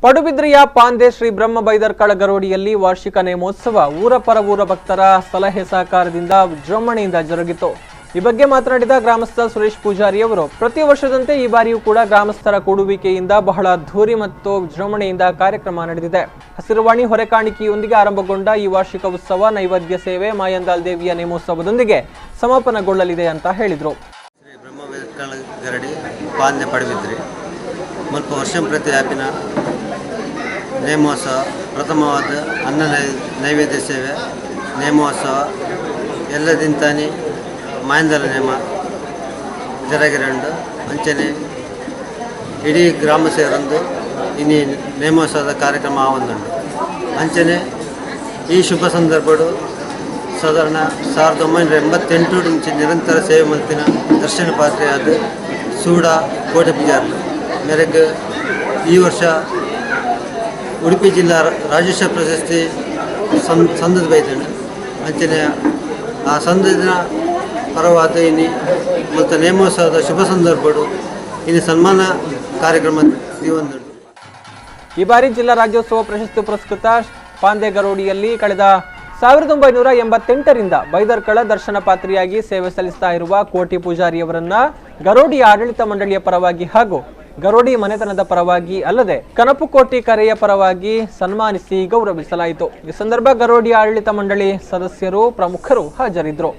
ಪಡುಬಿದ್ರಿಯ pandesribramhabaidarkalagarodiಯಲ್ಲಿ ವಾರ್ಷಿಕ ನೇಮೋತ್ಸವ ಊರ ಪರ ಊರ ಭಕ್ತರ ಸಲಹೆ ಸಹಕಾರದಿಂದ ವಿಜೃಂಭಣೆಯಿಂದ ಜರುಗಿತು। ಈ ಬಗ್ಗೆ ಮಾತನಾಡಿದ ಗ್ರಾಮಸ್ಥ ಸುರೇಶ್ ಪೂಜಾರಿ ಅವರು ಪ್ರತಿ ವರ್ಷದಂತೆ ಈ ಬಾರಿಯೂ ಕೂಡ ಗ್ರಾಮಸ್ಥರ ಕೂಡುವಿಕೆಯಿಂದ ಬಹಳ ಅದ್ಧೂರಿ ಮತ್ತು ವಿಜೃಂಭಣೆಯಿಂದ ಕಾರ್ಯಕ್ರಮ ನಡೆದಿದೆ। ಹಸಿರುವಾಣಿ ಹೊರೆಕಾಣಿಕೆಯೊಂದಿಗೆ ಆರಂಭಗೊಂಡ ಈ ವಾರ್ಷಿಕ ಉತ್ಸವ ನೈವೇದ್ಯ ಸೇವೆ ಮಾಯಂದಾಲ್ ದೇವಿಯ ನೇಮೋತ್ಸವದೊಂದಿಗೆ ಸಮಾಪನಗೊಳ್ಳಲಿದೆ ಅಂತ ಹೇಳಿದರು। ಮುಲ್ಪ ವರ್ಷ ಪ್ರತಿ ಹ್ಯಾಪಿನ ನೇಮೋತ್ಸವ ಪ್ರಥಮವಾದ ಅನ್ನ ನೈವೇದ್ಯ ಸೇವೆ ನೇಮೋತ್ಸವ ಎಲ್ಲದಿಂತಾನೆ ಮಾಯಂದಲ ನೇಮ ಜರಗಿರಂಡು ಅಂಚನೆ ಇಡೀ ಗ್ರಾಮ ಸೇರಂದು ಇನ್ನು ನೇಮೋತ್ಸವದ ಕಾರ್ಯಕ್ರಮ ಆವೊಂದುಂಡು ಅಂಚನೆ ಈ ಶುಭ ಸಂದರ್ಭಡು ಸಾಧಾರಣ 1988 నుంచి ನಿರಂತರ ಸೇವೆ ಮಲ್ತಿನ ದರ್ಶನ ಪಾತ್ರೆಯಾದ ಸೂಡ ಕೋಟೆ ಪೂಜಾರಿ ಮೇರೆಗೆ ಈ ವರ್ಷ ಉಡುಪಿ ಜಿಲ್ಲಾ ರಾಜ್ಯೋತ್ಸವ ಪ್ರಶಸ್ತಿ ಸಂದದ ಬೈತೇನೆ ಅಂಚನೆ ಆ ಸಂದದಿನ ಪರವಾದ ಇನ್ನು ಮತ್ತು ನೇಮೋತ್ಸವದ ಶುಭ ಸಂದರ್ಭಡು ಇನ್ನು ಸನ್ಮಾನ ಕಾರ್ಯಕ್ರಮ ಒಂದು। ಈ ಬಾರಿ ಜಿಲ್ಲಾ ರಾಜ್ಯೋತ್ಸವ ಪ್ರಶಸ್ತಿ ಪುರಸ್ಕೃತ ಪಾಂದೆಗರೋಡಿಯಲ್ಲಿ ಕಳೆದ 1988ರಿಂದ ಬೈದರ್ಕಳ ದರ್ಶನ ಪಾತ್ರಿಯಾಗಿ ಸೇವೆ ಸಲ್ಲಿಸ್ತಾ ಇರುವ ಕೋಟಿ ಪೂಜಾರಿಯವರನ್ನ ಗರೋಡಿ ಆಡಳಿತ ಮಂಡಳಿಯ ಪರವಾಗಿ ಹಾಗೂ ಗರೋಡಿ ಮನೆತನದ ಪರವಾಗಿ ಅಲ್ಲದೆ ಕನಪುಕೋಟಿ ಕರೆಯ ಪರವಾಗಿ ಸನ್ಮಾನಿಸಿ ಗೌರವಿಸಲಾಯಿತು। ಈ ಸಂದರ್ಭ ಗರೋಡಿ ಆಡಳಿತ ಮಂಡಳಿ ಸದಸ್ಯರು ಪ್ರಮುಖರು ಹಾಜರಿದ್ದರು।